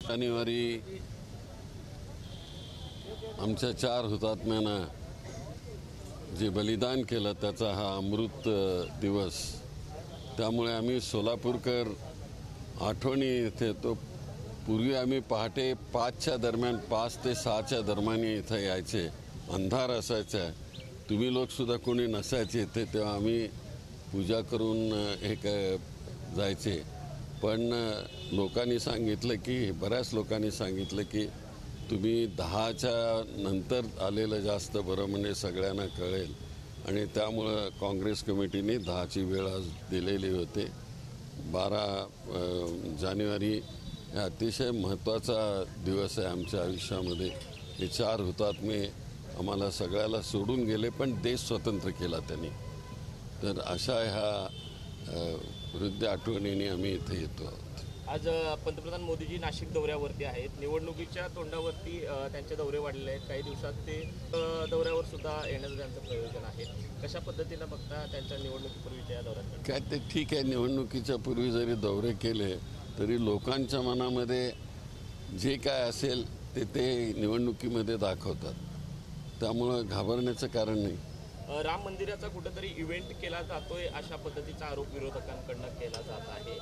जानेवारी आमच्या 4 हुतात्म्यांना जे बलिदान केलं त्याचा हा अमृत दिवस, त्यामुळे आम्ही सोलापूरकर आठवणी इथे तो पूर्वी आम्ही पहाटे 5च्या दरम्यान 5 ते 6च्या दरम्यान इथं यायचे, अंधार असायचा, तुम्ही लोकसुद्धा कोणी नसायचे इथे, तेव्हा आम्ही पूजा करून जायचे. पण लोकांनी सांगितलं की बऱ्याच लोकांनी सांगितलं की तुम्ही 10च्या नंतर आलेलं जास्त बरं, म्हणजे सगळ्यांना कळेल, आणि त्यामुळं काँग्रेस कमिटीने 10ची वेळ आज दिलेली होती. 12 जानेवारी हा अतिशय महत्त्वाचा दिवस आहे आमच्या आयुष्यामध्ये. हे 4 हुतात्मे आम्हाला सगळ्याला सोडून गेले, पण देश स्वतंत्र केला त्यांनी. तर अशा ह्या वृद्ध आठवणींनी आम्ही इथे येतो आहोत. आज पंतप्रधान मोदीजी नाशिक दौऱ्यावरती आहेत. निवडणुकीच्या तोंडावरती त्यांचे दौरे वाढलेले आहेत. काही दिवसात ते दौऱ्यावर सुद्धा येण्याचं त्यांचं प्रयोजन आहे. कशा पद्धतीनं बघता त्यांच्या निवडणुकीपूर्वीच्या या दौऱ्यात? काय ते ठीक आहे, निवडणुकीच्या पूर्वी जरी दौरे केले तरी लोकांच्या मनामध्ये जे काय असेल ते निवडणुकीमध्ये दाखवतात, त्यामुळं घाबरण्याचं कारण नाही. राम मंदिराचा कुठेतरी इव्हेंट केला जातोय अशा पद्धतीचा आरोप विरोधकांकडनं केला जात आहे.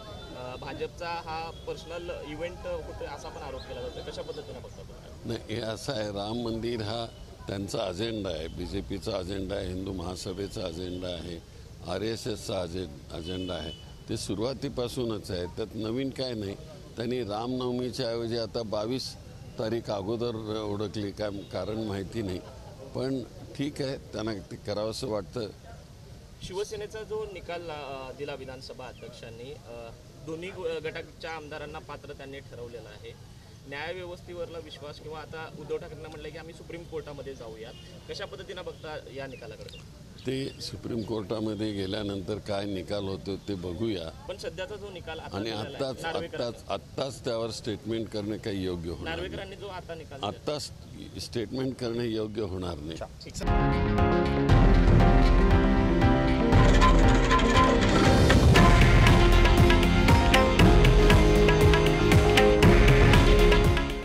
भाजपचा हा पर्सनल इव्हेंट होतोय असा पण आरोप केला जातोय. कशा पद्धतीने बघता तुम्ही? नाही, हे असं आहे, राम मंदिर हा त्यांचा अजेंडा आहे, BJPचा अजेंडा आहे, हिंदू महासभेचा अजेंडा आहे, RSSचा अजेंडा आहे. ते सुरुवातीपासूनच आहे, त्यात नवीन काय नाही. त्यांनी रामनवमीच्या ऐवजी आता 22 तारीख अगोदर ओळखली, काय कारण माहिती नाही, पण ठीक आहे, त्यांना ते करावंसं वाटतं. शिवसेनेचा जो निकाल दिला विधानसभा अध्यक्षांनी, दोन्ही गटाच्या आमदारांना पात्र त्यांनी ठरवलेलं आहे. न्यायव्यवस्थेवरला विश्वास, किंवा आता उद्धव ठाकरेंना म्हटलं की आम्ही सुप्रीम कोर्टामध्ये जाऊयात, कशा पद्धतीनं बघता या निकालाकडे? ते सुप्रीम कोर्टामध्ये गेल्यानंतर काय निकाल होतो ते बघूया, पण सध्याचा जो निकाल आणि आत्ताच त्यावर स्टेटमेंट करणे काही योग्य होणार नाही. नार्वेकरांनी जो आता निकाल आत्ताच स्टेटमेंट करणे योग्य होणार नाही.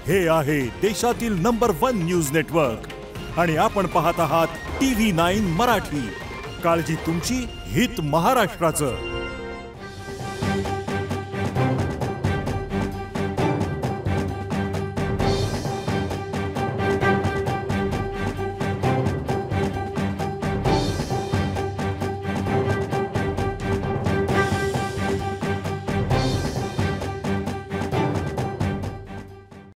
हे आहे देशातील नंबर 1 न्यूज नेटवर्क, आणि आपण पाहत आहात TV9 मराठी. काळजी तुमची, हित महाराष्ट्राचं.